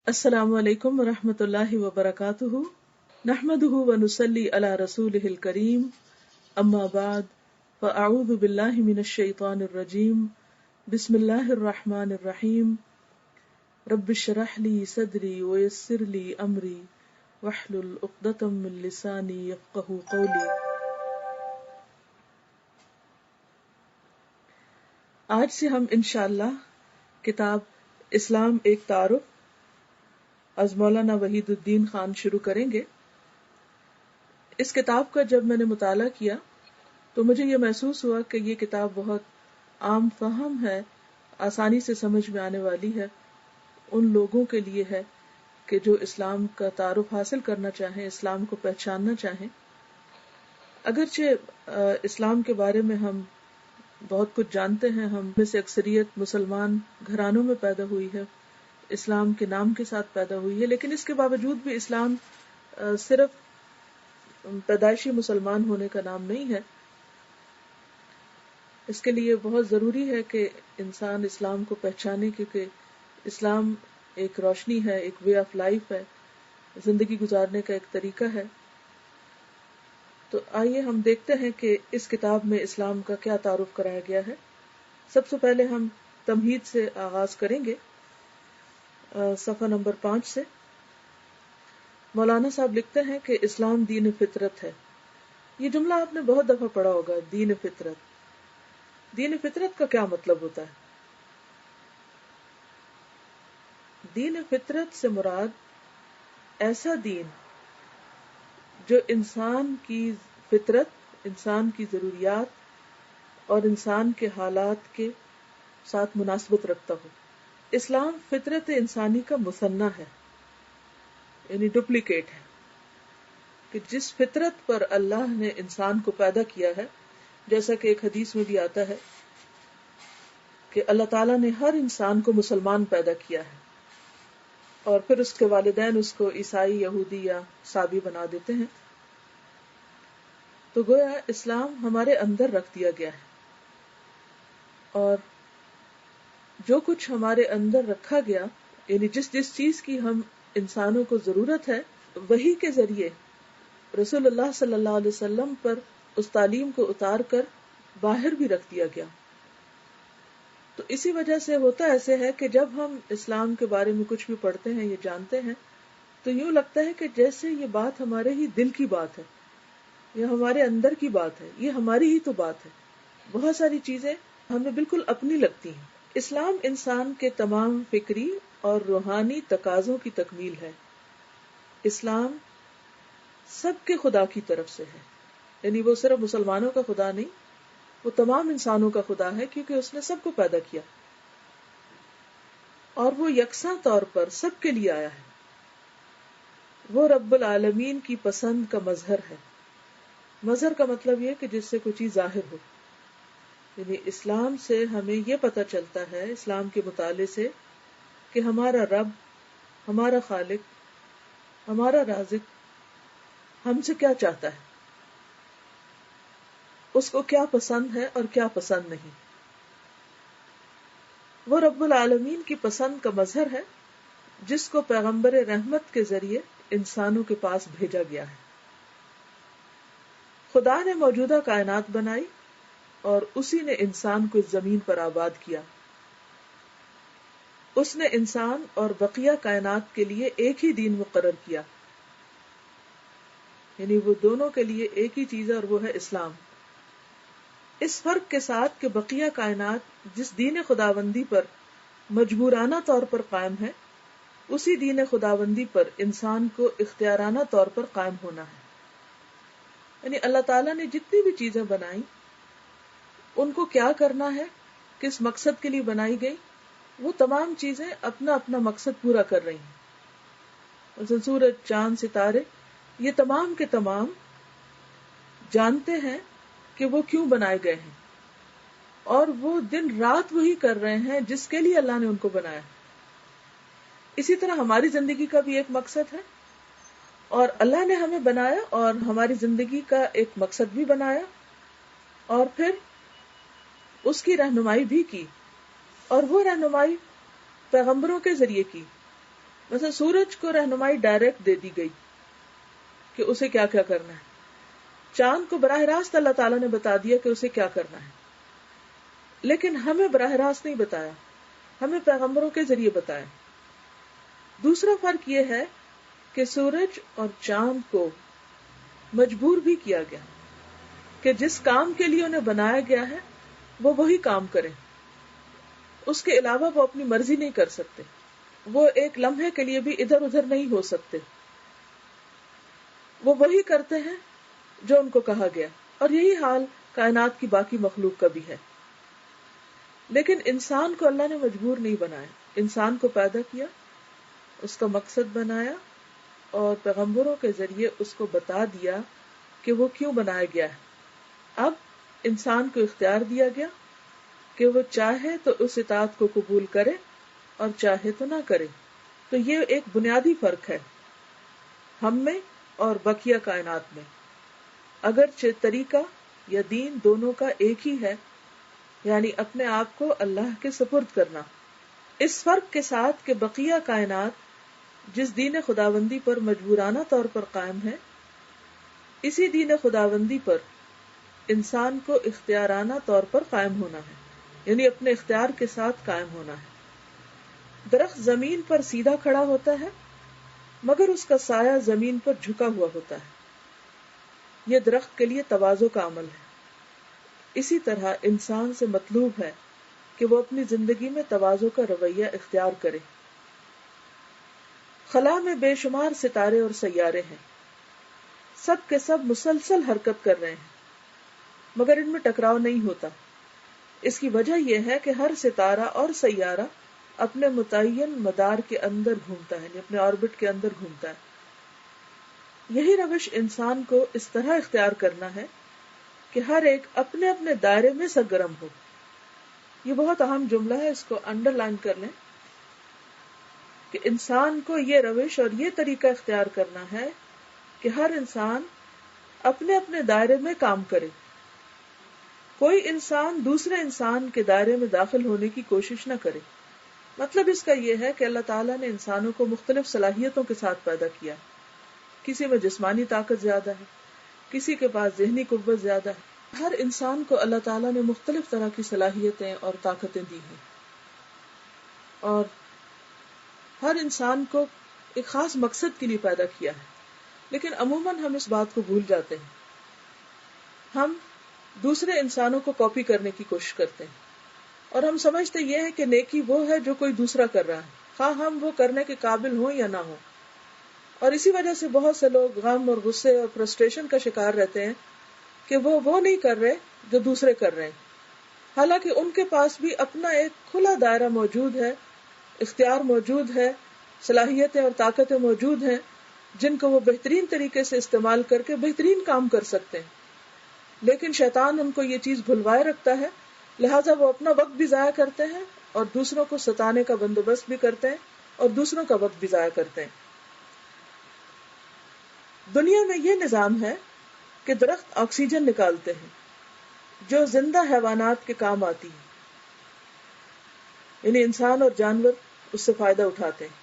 السلام علیکم ورحمۃ اللہ وبرکاتہ نحمده ونصلی علی رسوله الکریم اما بعد فاعوذ باللہ من الشیطان الرجیم بسم اللہ الرحمن الرحیم رب اشرح لی صدری ویسر لی امری واحلل عقدۃ من لسانی یفقهوا قولی۔ آج سے ہم انشاءاللہ کتاب اسلام ایک تعارف از مولانا وحید الدین خان شروع کریں گے۔ اس کتاب کا جب میں نے مطالعہ کیا تو مجھے یہ محسوس ہوا کہ یہ کتاب بہت عام فہم ہے، آسانی سے سمجھ میں آنے والی ہے، ان لوگوں کے لیے ہے کہ جو اسلام کا تعارف حاصل کرنا چاہیں، اسلام کو پہچاننا چاہیں۔ اگرچہ اسلام کے بارے میں ہم بہت کچھ جانتے ہیں، ہم میں سے اکثریت مسلمان گھرانوں میں پیدا ہوئی ہے، اسلام کے نام کے ساتھ پیدا ہوئی ہے، لیکن اس کے باوجود بھی اسلام صرف پیدائشی مسلمان ہونے کا نام نہیں ہے۔ اس کے لیے بہت ضروری ہے کہ انسان اسلام کو پہچانے، کیونکہ اسلام ایک روشنی ہے، ایک وے آف لائف ہے، زندگی گزارنے کا ایک طریقہ ہے۔ تو آئیے ہم دیکھتے ہیں کہ اس کتاب میں اسلام کا کیا تعارف کرایا گیا ہے۔ سب سے پہلے ہم تمہید سے آغاز کریں گے، صفحہ نمبر 5 سے۔ مولانا صاحب لکھتے ہیں کہ اسلام دین فطرت ہے۔ یہ جملہ آپ نے بہت دفعہ پڑھا ہوگا، دین فطرت۔ دین فطرت کا کیا مطلب ہوتا ہے؟ دین فطرت سے مراد ایسا دین جو انسان کی فطرت، انسان کی ضروریات اور انسان کے حالات کے ساتھ مناسبت رکھتا ہو۔ اسلام فطرت انسانی کا مثنیٰ ہے، یعنی ڈپلیکیٹ ہے، کہ جس فطرت پر اللہ نے انسان کو پیدا کیا ہے، جیسا کہ ایک حدیث میں بھی آتا ہے کہ اللہ تعالیٰ نے ہر انسان کو مسلمان پیدا کیا ہے، اور پھر اس کے والدین اس کو عیسائی، یہودی یا سابی بنا دیتے ہیں۔ تو گویا اسلام ہمارے اندر رکھ دیا گیا ہے، اور جو کچھ ہمارے اندر رکھا گیا، یعنی جس چیز کی ہم انسانوں کو ضرورت ہے، وہی کے ذریعے رسول اللہ صلی اللہ علیہ وسلم پر اس تعلیم کو اتار کر باہر بھی رکھ دیا گیا۔ تو اسی وجہ سے ہوتا ایسے ہے کہ جب ہم اسلام کے بارے میں کچھ بھی پڑھتے ہیں یا جانتے ہیں تو یوں لگتا ہے کہ جیسے یہ بات ہمارے ہی دل کی بات ہے، یا ہمارے اندر کی بات ہے، یہ ہماری ہی تو بات ہے۔ بہت ساری چیزیں ہمیں بالکل اپنی لگتی ہیں۔ اسلام انسان کے تمام فکری اور روحانی تقاضوں کی تکمیل ہے۔ اسلام سب کے خدا کی طرف سے ہے، یعنی وہ صرف مسلمانوں کا خدا نہیں، وہ تمام انسانوں کا خدا ہے، کیونکہ اس نے سب کو پیدا کیا اور وہ یکساں طور پر سب کے لیے آیا ہے۔ وہ رب العالمین کی پسند کا مظہر ہے۔ مظہر کا مطلب یہ کہ جس سے کوئی چیز ظاہر ہو، یعنی اسلام سے ہمیں یہ پتہ چلتا ہے، اسلام کے مطالعے سے، کہ ہمارا رب، ہمارا خالق، ہمارا رازق ہم سے کیا چاہتا ہے، اس کو کیا پسند ہے اور کیا پسند نہیں۔ وہ رب العالمین کی پسند کا مظہر ہے جس کو پیغمبر رحمت کے ذریعے انسانوں کے پاس بھیجا گیا ہے۔ خدا نے موجودہ کائنات بنائی اور اسی نے انسان کو اس زمین پر آباد کیا۔ اس نے انسان اور بقیہ کائنات کے لیے ایک ہی دین مقرر کیا، یعنی وہ دونوں کے لیے ایک ہی چیز ہے، اور وہ ہے اسلام۔ اس فرق کے ساتھ کہ بقیہ کائنات جس دین خداوندی پر مجبورانہ طور پر قائم ہے، اسی دین خداوندی پر انسان کو اختیارانہ طور پر قائم ہونا ہے۔ یعنی اللہ تعالیٰ نے جتنی بھی چیزیں بنائیں، ان کو کیا کرنا ہے، کس مقصد کے لیے بنائی گئی، وہ تمام چیزیں اپنا اپنا مقصد پورا کر رہی ہیں۔ مثلا سورج، چاند، ستارے، یہ تمام کے تمام جانتے ہیں کہ وہ کیوں بنائے گئے ہیں، اور وہ دن رات وہی کر رہے ہیں جس کے لیے اللہ نے ان کو بنایا۔ اسی طرح ہماری زندگی کا بھی ایک مقصد ہے، اور اللہ نے ہمیں بنایا اور ہماری زندگی کا ایک مقصد بھی بنایا، اور پھر اس کی رہنمائی بھی کی، اور وہ رہنمائی پیغمبروں کے ذریعے کی۔ مثلا سورج کو رہنمائی ڈائریکٹ دے دی گئی کہ اسے کیا کیا کرنا ہے، چاند کو براہ راست اللہ تعالیٰ نے بتا دیا کہ اسے کیا کرنا ہے، لیکن ہمیں براہ راست نہیں بتایا، ہمیں پیغمبروں کے ذریعے بتایا۔ دوسرا فرق یہ ہے کہ سورج اور چاند کو مجبور بھی کیا گیا کہ جس کام کے لیے انہیں بنایا گیا ہے وہ وہی کام کریں، اس کے علاوہ وہ اپنی مرضی نہیں کر سکتے، وہ ایک لمحے کے لیے بھی ادھر ادھر نہیں ہو سکتے، وہ وہی کرتے ہیں جو ان کو کہا گیا، اور یہی حال کائنات کی باقی مخلوق کا بھی ہے۔ لیکن انسان کو اللہ نے مجبور نہیں بنایا، انسان کو پیدا کیا، اس کا مقصد بنایا اور پیغمبروں کے ذریعے اس کو بتا دیا کہ وہ کیوں بنایا گیا ہے۔ اب انسان کو اختیار دیا گیا کہ وہ چاہے تو اس اطاعت کو قبول کرے اور چاہے تو نہ کرے۔ تو یہ ایک بنیادی فرق ہے ہم میں اور بقیہ کائنات میں، اگرچہ طریقہ یا دین دونوں کا ایک ہی ہے، یعنی اپنے آپ کو اللہ کے سپرد کرنا، اس فرق کے ساتھ کہ بقیہ کائنات جس دین خداوندی پر مجبورانہ طور پر قائم ہے، اسی دین خداوندی پر انسان کو اختیارانہ طور پر قائم ہونا ہے، یعنی اپنے اختیار کے ساتھ قائم ہونا ہے۔ درخت زمین پر سیدھا کھڑا ہوتا ہے مگر اس کا سایہ زمین پر جھکا ہوا ہوتا ہے، یہ درخت کے لیے تواضع کا عمل ہے۔ اسی طرح انسان سے مطلوب ہے کہ وہ اپنی زندگی میں تواضع کا رویہ اختیار کرے۔ خلا میں بے شمار ستارے اور سیارے ہیں، سب کے سب مسلسل حرکت کر رہے ہیں مگر ان میں ٹکراؤ نہیں ہوتا۔ اس کی وجہ یہ ہے کہ ہر ستارہ اور سیارہ اپنے متعین مدار کے اندر گھومتا ہے، یعنی اپنے آربٹ کے اندر گھومتا ہے۔ یہی روش انسان کو اس طرح اختیار کرنا ہے کہ ہر ایک اپنے اپنے دائرے میں سرگرم ہو۔ یہ بہت اہم جملہ ہے، اس کو انڈر لائن کر لیں کہ انسان کو یہ روش اور یہ طریقہ اختیار کرنا ہے کہ ہر انسان اپنے اپنے دائرے میں کام کرے، کوئی انسان دوسرے انسان کے دائرے میں داخل ہونے کی کوشش نہ کرے۔ مطلب اس کا یہ ہے کہ اللہ تعالیٰ نے انسانوں کو مختلف صلاحیتوں کے ساتھ پیدا کیا، کسی میں جسمانی طاقت زیادہ ہے، کسی کے پاس ذہنی قوت زیادہ ہے۔ ہر انسان کو اللہ تعالیٰ نے مختلف طرح کی صلاحیتیں اور طاقتیں دی ہیں، اور ہر انسان کو ایک خاص مقصد کے لیے پیدا کیا ہے، لیکن عموماً ہم اس بات کو بھول جاتے ہیں۔ ہم دوسرے انسانوں کو کاپی کرنے کی کوشش کرتے ہیں اور ہم سمجھتے یہ ہے کہ نیکی وہ ہے جو کوئی دوسرا کر رہا ہے، خواہ ہم وہ کرنے کے قابل ہوں یا نہ ہوں، اور اسی وجہ سے بہت سے لوگ غم اور غصے اور فرسٹریشن کا شکار رہتے ہیں کہ وہ نہیں کر رہے جو دوسرے کر رہے ہیں، حالانکہ ان کے پاس بھی اپنا ایک کھلا دائرہ موجود ہے، اختیار موجود ہے، صلاحیتیں اور طاقتیں موجود ہیں جن کو وہ بہترین طریقے سے استعمال کر کے بہترین کام کر سکتے ہیں۔ لیکن شیطان ان کو یہ چیز بھلوائے رکھتا ہے، لہٰذا وہ اپنا وقت بھی ضائع کرتے ہیں اور دوسروں کو ستانے کا بندوبست بھی کرتے ہیں اور دوسروں کا وقت بھی ضائع کرتے ہیں۔ دنیا میں یہ نظام ہے کہ درخت آکسیجن نکالتے ہیں جو زندہ حیوانات کے کام آتی ہے، یعنی انسان اور جانور اس سے فائدہ اٹھاتے ہیں،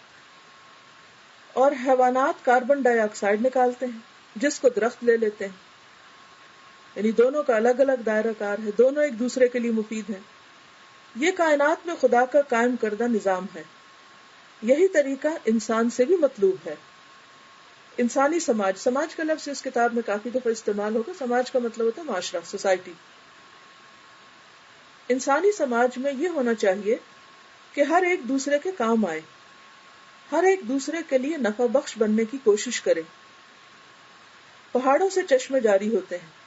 اور حیوانات کاربن ڈائی آکسائڈ نکالتے ہیں جس کو درخت لے لیتے ہیں، یعنی دونوں کا الگ الگ دائرہ کار ہے، دونوں ایک دوسرے کے لیے مفید ہیں۔ یہ کائنات میں خدا کا قائم کردہ نظام ہے۔ یہی طریقہ انسان سے بھی مطلوب ہے۔ انسانی سماج کا لفظ اس کتاب میں کافی دفعہ استعمال ہوگا۔ سماج کا مطلب ہوتا ہے معاشرہ، سوسائٹی۔ انسانی سماج میں یہ ہونا چاہیے کہ ہر ایک دوسرے کے کام آئے، ہر ایک دوسرے کے لیے نفع بخش بننے کی کوشش کرے۔ پہاڑوں سے چشمے جاری ہوتے ہیں،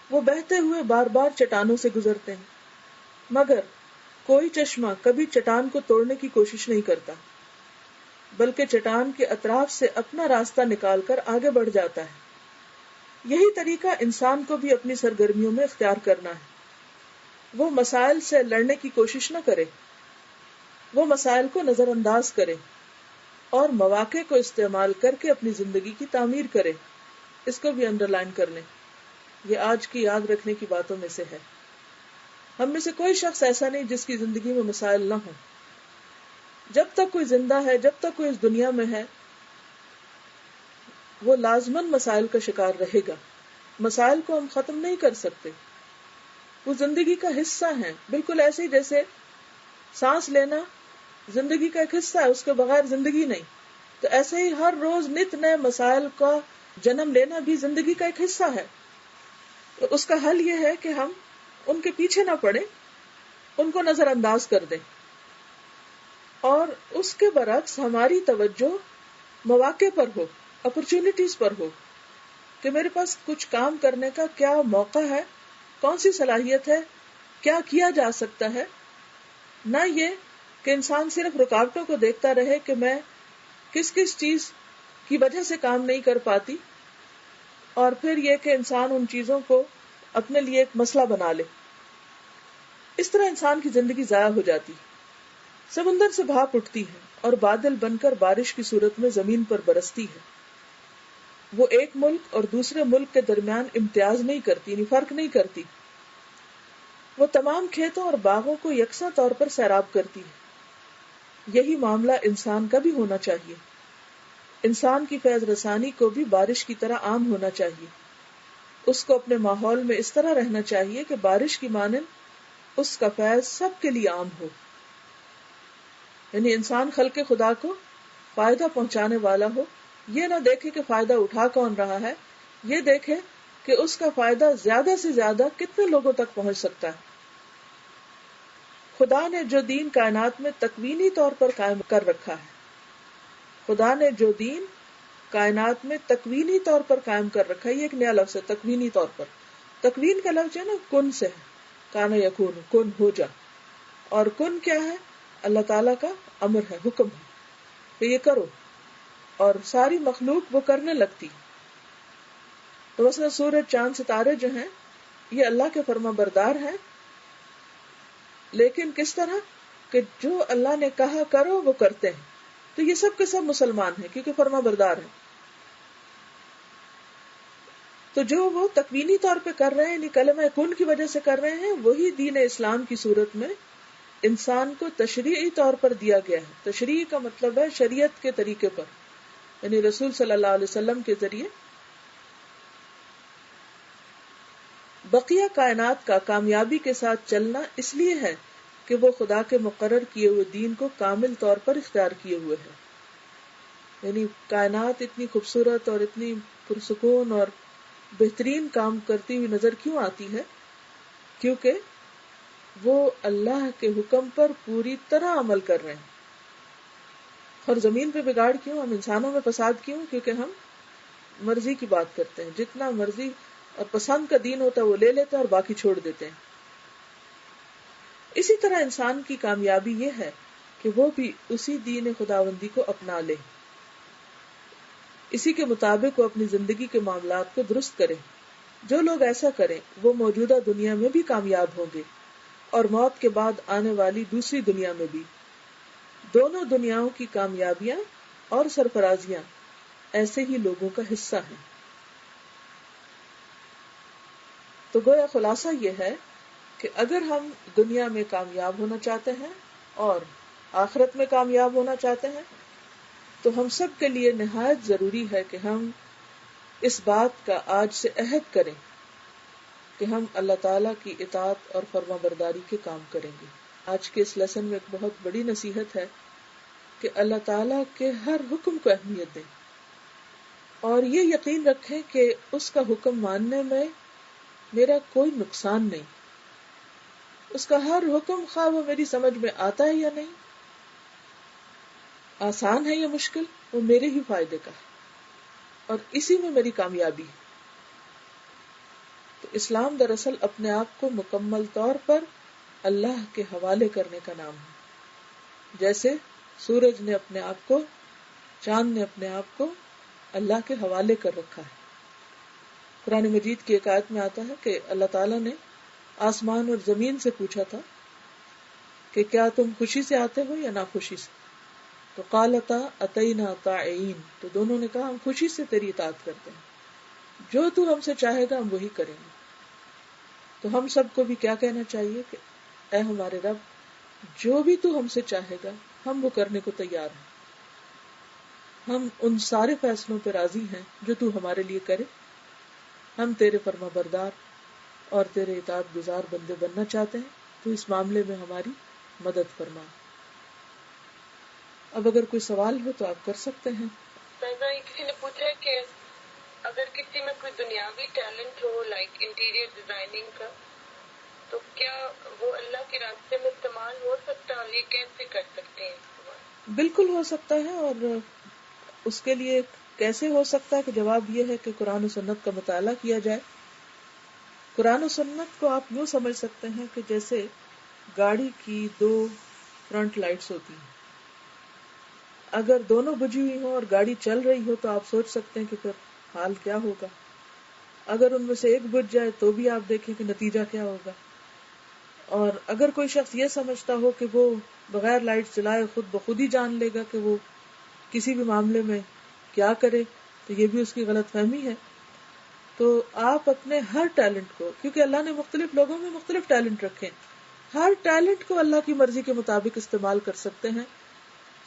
وہ بہتے ہوئے بار بار چٹانوں سے گزرتے ہیں، مگر کوئی چشمہ کبھی چٹان کو توڑنے کی کوشش نہیں کرتا، بلکہ چٹان کے اطراف سے اپنا راستہ نکال کر آگے بڑھ جاتا ہے۔ یہی طریقہ انسان کو بھی اپنی سرگرمیوں میں اختیار کرنا ہے۔ وہ مسائل سے لڑنے کی کوشش نہ کرے، وہ مسائل کو نظر انداز کرے اور مواقع کو استعمال کر کے اپنی زندگی کی تعمیر کرے۔ اس کو بھی انڈر لائن کر لیں، یہ آج کی یاد رکھنے کی باتوں میں سے ہے۔ ہم میں سے کوئی شخص ایسا نہیں جس کی زندگی میں مسائل نہ ہوں۔ جب تک کوئی زندہ ہے، جب تک کوئی اس دنیا میں ہے، وہ لازماً مسائل کا شکار رہے گا. مسائل کو ہم ختم نہیں کر سکتے، وہ زندگی کا حصہ ہیں، بالکل ایسے ہی جیسے سانس لینا زندگی کا ایک حصہ ہے، اس کے بغیر زندگی نہیں. تو ایسے ہی ہر روز نت نئے مسائل کا جنم لینا بھی زندگی کا ایک حصہ ہے. تو اس کا حل یہ ہے کہ ہم ان کے پیچھے نہ پڑیں، ان کو نظر انداز کر دیں، اور اس کے برعکس ہماری توجہ مواقع پر ہو، اپرچونٹیز پر ہو، کہ میرے پاس کچھ کام کرنے کا کیا موقع ہے، کون سی صلاحیت ہے، کیا کیا جا سکتا ہے. نہ یہ کہ انسان صرف رکاوٹوں کو دیکھتا رہے کہ میں کس کس چیز کی وجہ سے کام نہیں کر پاتی، اور پھر یہ کہ انسان ان چیزوں کو اپنے لیے ایک مسئلہ بنا لے. اس طرح انسان کی زندگی ضائع ہو جاتی. سمندر سے بھاپ اٹھتی ہے اور بادل بن کر بارش کی صورت میں زمین پر برستی ہے. وہ ایک ملک اور دوسرے ملک کے درمیان امتیاز نہیں کرتی، یعنی فرق نہیں کرتی. وہ تمام کھیتوں اور باغوں کو یکساں طور پر سیراب کرتی ہے. یہی معاملہ انسان کا بھی ہونا چاہیے. انسان کی فیض رسانی کو بھی بارش کی طرح عام ہونا چاہیے. اس کو اپنے ماحول میں اس طرح رہنا چاہیے کہ بارش کی مانند اس کا فیض سب کے لیے عام ہو. یعنی انسان خلق خدا کو فائدہ پہنچانے والا ہو. یہ نہ دیکھے کہ فائدہ اٹھا کون رہا ہے، یہ دیکھے کہ اس کا فائدہ زیادہ سے زیادہ کتنے لوگوں تک پہنچ سکتا ہے. خدا نے جو دین کائنات میں تکوینی طور پر قائم کر رکھا ہے، خدا نے جو دین کائنات میں تکوینی طور پر قائم کر رکھا ہے، یہ ایک نیا لفظ ہے، تکوینی طور پر. تکوین کا لفظ ہے نا کن سے ہے، کانا یکون، کن ہو جا. اور کن کیا ہے؟ اللہ تعالیٰ کا امر ہے، حکم ہے کہ یہ کرو، اور ساری مخلوق وہ کرنے لگتی. تو مثلا سورج، چاند، ستارے جو ہیں یہ اللہ کے فرما بردار ہیں، لیکن کس طرح کہ جو اللہ نے کہا کرو وہ کرتے ہیں. تو یہ سب کے سب مسلمان ہیں کیونکہ فرما بردار ہیں. تو جو وہ تکوینی طور پہ کر رہے ہیں، یعنی کلمہ کن کی وجہ سے کر رہے ہیں، وہی دین اسلام کی صورت میں انسان کو تشریعی طور پر دیا گیا ہے. تشریع کا مطلب ہے شریعت کے طریقے پر، یعنی رسول صلی اللہ علیہ وسلم کے ذریعے. بقیہ کائنات کا کامیابی کے ساتھ چلنا اس لیے ہے کہ وہ خدا کے مقرر کیے ہوئے دین کو کامل طور پر اختیار کیے ہوئے ہے. یعنی کائنات اتنی خوبصورت اور اتنی پرسکون اور بہترین کام کرتی ہوئی نظر کیوں آتی ہے؟ کیونکہ وہ اللہ کے حکم پر پوری طرح عمل کر رہے ہیں. اور زمین پہ بگاڑ کیوں، ہم انسانوں میں فساد کیوں؟ کیونکہ ہم مرضی کی بات کرتے ہیں، جتنا مرضی اور پسند کا دین ہوتا ہے وہ لے لیتے ہیں اور باقی چھوڑ دیتے ہیں. اسی طرح انسان کی کامیابی یہ ہے کہ وہ بھی اسی دین خداوندی کو اپنا لے، اسی کے مطابق وہ اپنی زندگی کے معاملات کو درست کرے. جو لوگ ایسا کریں وہ موجودہ دنیا میں بھی کامیاب ہوں گے اور موت کے بعد آنے والی دوسری دنیا میں بھی. دونوں دنیاؤں کی کامیابیاں اور سرفرازیاں ایسے ہی لوگوں کا حصہ ہیں. تو گویا خلاصہ یہ ہے کہ اگر ہم دنیا میں کامیاب ہونا چاہتے ہیں اور آخرت میں کامیاب ہونا چاہتے ہیں تو ہم سب کے لیے نہایت ضروری ہے کہ ہم اس بات کا آج سے عہد کریں کہ ہم اللہ تعالیٰ کی اطاعت اور فرما برداری کے کام کریں گے. آج کے اس لیسن میں ایک بہت بڑی نصیحت ہے کہ اللہ تعالیٰ کے ہر حکم کو اہمیت دیں اور یہ یقین رکھیں کہ اس کا حکم ماننے میں میرا کوئی نقصان نہیں. اس کا ہر حکم خواہ وہ میری سمجھ میں آتا ہے یا نہیں، آسان ہے یا مشکل، وہ میرے ہی فائدے کا ہے اور اسی میں میری کامیابی ہے. تو اسلام دراصل اپنے آپ کو مکمل طور پر اللہ کے حوالے کرنے کا نام ہے. جیسے سورج نے اپنے آپ کو، چاند نے اپنے آپ کو اللہ کے حوالے کر رکھا ہے. قرآن مجید کی ایک آیت میں آتا ہے کہ اللہ تعالیٰ نے آسمان اور زمین سے پوچھا تھا کہ کیا تم خوشی سے آتے ہو یا ناخوشی سے؟ تو قالتا اتینا طائعین، تو دونوں نے کہا ہم خوشی سے تیری اطاعت کرتے ہیں، جو تو ہم سے چاہے گا ہم وہی کریں گے. تو ہم سب کو بھی کیا کہنا چاہیے کہ اے ہمارے رب، جو بھی تو ہم سے چاہے گا ہم وہ کرنے کو تیار ہیں. ہم ان سارے فیصلوں پہ راضی ہیں جو تو ہمارے لیے کرے. ہم تیرے فرما بردار اور تیرے اطاعت گزار بندے بننا چاہتے ہیں. تو اس معاملے میں ہماری مدد فرما. اب اگر کوئی سوال ہو تو آپ کر سکتے ہیں. کسی نے پوچھا کہ اگر کسی میں کوئی دنیاوی ٹیلنٹ ہو لائک انٹیریئر ڈیزائننگ کا تو کیا وہ اللہ کے راستے میں استعمال ہو سکتا ہے اور یہ کیسے کر سکتے ہیں؟ بالکل ہو سکتا ہے. اور اس کے لیے کیسے ہو سکتا ہے کہ جواب یہ ہے کہ قرآن و سنت کا مطالعہ کیا جائے. قرآن و سنت کو آپ یوں سمجھ سکتے ہیں کہ جیسے گاڑی کی 2 فرنٹ لائٹس ہوتی ہیں. اگر دونوں بجھی ہوئی ہوں اور گاڑی چل رہی ہو تو آپ سوچ سکتے ہیں کہ پھر حال کیا ہوگا. اگر ان میں سے ایک بجھ جائے تو بھی آپ دیکھیں کہ نتیجہ کیا ہوگا. اور اگر کوئی شخص یہ سمجھتا ہو کہ وہ بغیر لائٹ جلائے خود بخود ہی جان لے گا کہ وہ کسی بھی معاملے میں کیا کرے تو یہ بھی اس کی غلط فہمی ہے. تو آپ اپنے ہر ٹیلنٹ کو، کیونکہ اللہ نے مختلف لوگوں میں مختلف ٹیلنٹ رکھے، ہر ٹیلنٹ کو اللہ کی مرضی کے مطابق استعمال کر سکتے ہیں.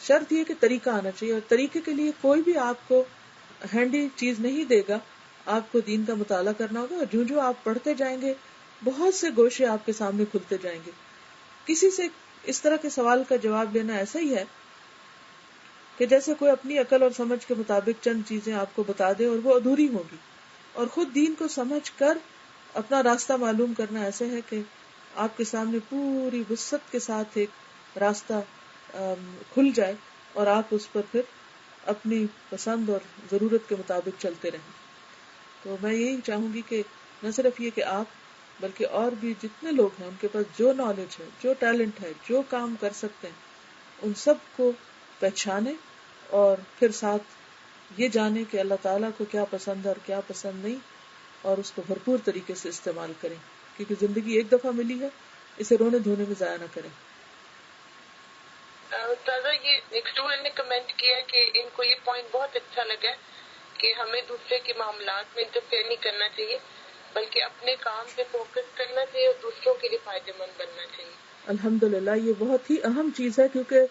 شرط یہ کہ طریقہ آنا چاہیے، اور طریقے کے لیے کوئی بھی آپ کو ہینڈی چیز نہیں دے گا. آپ کو دین کا مطالعہ کرنا ہوگا، اور جو آپ پڑھتے جائیں گے بہت سے گوشے آپ کے سامنے کھلتے جائیں گے. کسی سے اس طرح کے سوال کا جواب لینا ایسا ہی ہے کہ جیسے کوئی اپنی عقل اور سمجھ کے مطابق چند چیزیں آپ کو بتا دے اور وہ ادھوری ہوگی، اور خود دین کو سمجھ کر اپنا راستہ معلوم کرنا ایسے ہے کہ آپ کے سامنے پوری وسعت کے ساتھ ایک راستہ کھل جائے اور آپ اس پر پھر اپنی پسند اور ضرورت کے مطابق چلتے رہیں. تو میں یہی چاہوں گی کہ نہ صرف یہ کہ آپ بلکہ اور بھی جتنے لوگ ہیں ان کے پاس جو نالج ہے، جو ٹیلنٹ ہے، جو کام کر سکتے ہیں، ان سب کو پہچانے اور پھر ساتھ یہ جانے کہ اللہ تعالیٰ کو کیا پسند ہے اور کیا پسند نہیں، اور اس کو بھرپور طریقے سے استعمال کریں، کیونکہ زندگی ایک دفعہ ملی ہے، اسے رونے دھونے میں ضائع نہ کریں. دادا یہ ایک اسٹوڈنٹ نے کمنٹ کیا کہ ان کو یہ پوائنٹ بہت اچھا لگا کہ ہمیں دوسرے کے معاملات میں انٹرفیئر نہیں کرنا چاہیے بلکہ اپنے کام پہ فوکس کرنا چاہیے اور دوسروں کے لیے فائدے مند بننا چاہیے. الحمدللہ یہ بہت ہی اہم چیز ہے، کیونکہ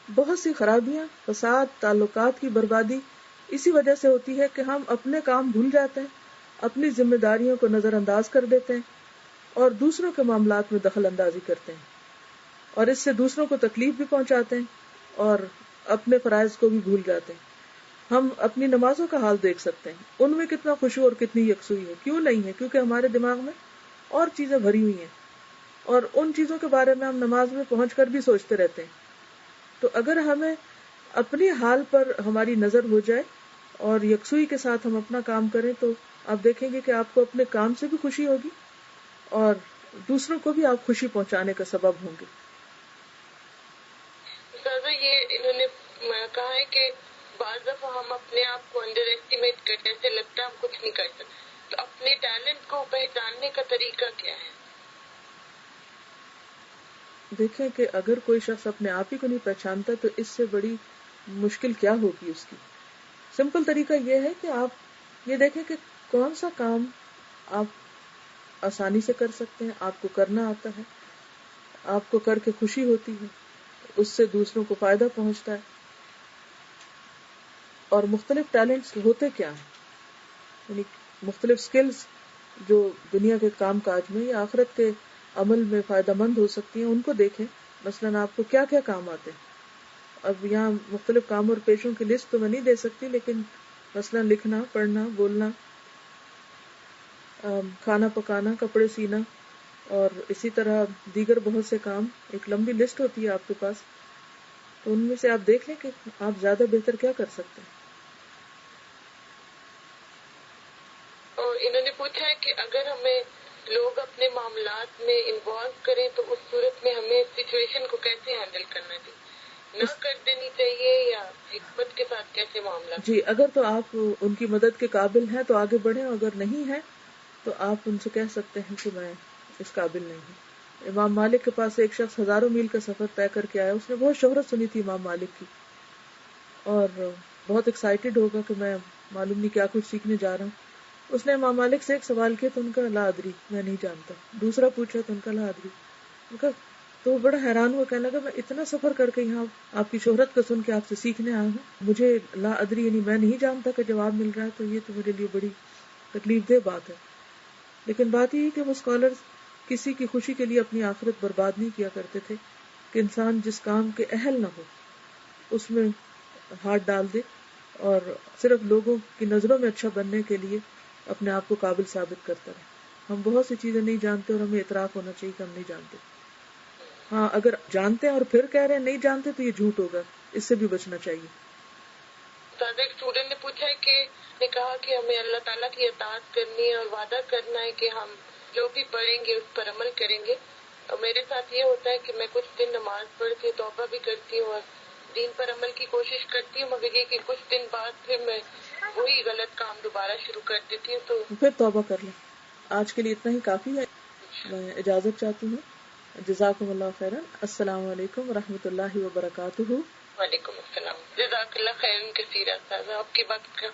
بہت سی خرابیاں، فساد، تعلقات کی بربادی اسی وجہ سے ہوتی ہے کہ ہم اپنے کام بھول جاتے ہیں، اپنی ذمہ داریوں کو نظر انداز کر دیتے ہیں اور دوسروں کے معاملات میں دخل اندازی کرتے ہیں، اور اس سے دوسروں کو تکلیف بھی پہنچاتے ہیں اور اپنے فرائض کو بھی بھول جاتے ہیں. ہم اپنی نمازوں کا حال دیکھ سکتے ہیں، ان میں کتنا خشوع اور کتنی یکسوئی ہے. کیوں نہیں ہے؟ کیونکہ ہمارے دماغ میں اور چیزیں بھری ہوئی ہیں، اور ان چیزوں کے بارے میں ہم نماز میں پہنچ کر بھی سوچتے رہتے ہیں. تو اگر ہمیں اپنی حال پر ہماری نظر ہو جائے اور یکسوئی کے ساتھ ہم اپنا کام کریں تو آپ دیکھیں گے کہ آپ کو اپنے کام سے بھی خوشی ہوگی اور دوسروں کو بھی آپ خوشی پہنچانے کا سبب ہوں گے. دادا یہ انہوں نے کہا ہے کہ بعض دفعہ ہم اپنے آپ کو انڈر ایسٹیمیٹ کرتے ہیں، ایسے لگتا ہے ہم کچھ نہیں کر سکتے، تو اپنے ٹیلنٹ کو پہچاننے کا طریقہ کیا ہے؟ دیکھیں کہ اگر کوئی شخص اپنے آپ ہی کو نہیں پہچانتا تو اس سے بڑی مشکل کیا ہوگی اس کی. سمپل طریقہ یہ ہے کہ آپ یہ دیکھیں کہ کون سا کام آپ آسانی سے کر سکتے ہیں، آپ کو کرنا آتا ہے، آپ کو کر کے خوشی ہوتی ہے، اس سے دوسروں کو فائدہ پہنچتا ہے. اور مختلف ٹیلنٹس ہوتے کیا ہیں، یعنی مختلف سکلز جو دنیا کے کام کاج میں یا آخرت کے عمل میں فائدہ مند ہو سکتی ہیں، ان کو دیکھیں. مثلاً آپ کو کیا کیا کام آتے ہیں. اب یہاں مختلف کام اور پیشوں کی لسٹ تو میں نہیں دے سکتی، لیکن مثلاً لکھنا، پڑھنا، بولنا، کھانا پکانا، کپڑے سینا، اور اسی طرح دیگر بہت سے کام. ایک لمبی لسٹ ہوتی ہے آپ کے پاس، تو ان میں سے آپ دیکھ لیں کہ آپ زیادہ بہتر کیا کر سکتے ہیں. اور انہوں نے پوچھا ہے کہ اگر ہمیں لوگ اپنے معاملات میں انوالو کریں تو اس صورت میں ہمیں سچویشن کو کیسے ہینڈل کرنا چاہیے، نہ کر دینی چاہیے یا حکمت کے ساتھ کیسے معاملہ؟ جی، اگر تو آپ ان کی مدد کے قابل ہیں تو آگے بڑھیں، اگر نہیں ہیں تو آپ ان سے کہہ سکتے ہیں کہ میں اس قابل نہیں ہوں. امام مالک کے پاس ایک شخص ہزاروں میل کا سفر طے کر کے آیا. اس نے بہت شہرت سنی تھی امام مالک کی اور بہت ایکسائٹیڈ ہوگا کہ میں معلوم نہیں کیا کچھ سیکھنے جا رہا ہوں. اس نے امام مالک سے ایک سوال کیا تو ان کا لا ادری، میں نہیں جانتا. دوسرا پوچھا تو ان کا لا ادری. ان کا تو وہ بڑا حیران ہوا، کہنے لگا میں اتنا سفر کر کے یہاں آپ کی شہرت کو سن کے آپ سے سیکھنے آیا ہوں، مجھے لا ادری یعنی میں نہیں جانتا کہ جواب مل رہا ہے، تو یہ تو میرے لیے بڑی تکلیف دہ بات ہے. لیکن بات یہ ہے کہ وہ اسکالرز کسی کی خوشی کے لیے اپنی آخرت برباد نہیں کیا کرتے تھے کہ انسان جس کام کے اہل نہ ہو اس میں ہاتھ ڈال دے اور صرف لوگوں کی نظروں میں اچھا بننے کے لیے اپنے آپ کو قابل ثابت کرتا رہے. ہم بہت سی چیزیں نہیں جانتے اور ہمیں اعتراف ہونا چاہیے کہ ہم نہیں جانتے. ہاں اگر جانتے ہیں اور پھر کہہ رہے ہیں نہیں جانتے تو یہ جھوٹ ہوگا، اس سے بھی بچنا چاہیے. ایک اسٹوڈنٹ نے پوچھا ہے کہ نے کہا کہ ہمیں اللہ تعالیٰ کی اطاعت کرنی ہے اور وعدہ کرنا ہے کہ ہم جو بھی پڑھیں گے اس پر عمل کریں گے. اور میرے ساتھ یہ ہوتا ہے کہ میں کچھ دن نماز پڑھ کے توبہ بھی کرتی ہوں اور دین پر عمل کی کوشش کرتی ہوں، مگر یہ کہ کچھ دن بعد پھر میں وہی غلط کام دوبارہ شروع کر دیتی ہوں. تو پھر توبہ کر لیں. آج کے لیے اتنا ہی کافی ہے. میں اجازت چاہتی ہوں. جزاکم اللہ خیرا. السلام علیکم ورحمۃ اللہ وبرکاتہ. وعلیکم السلام. جزاک اللہ خیرن کثیرا. آپ کی بات کا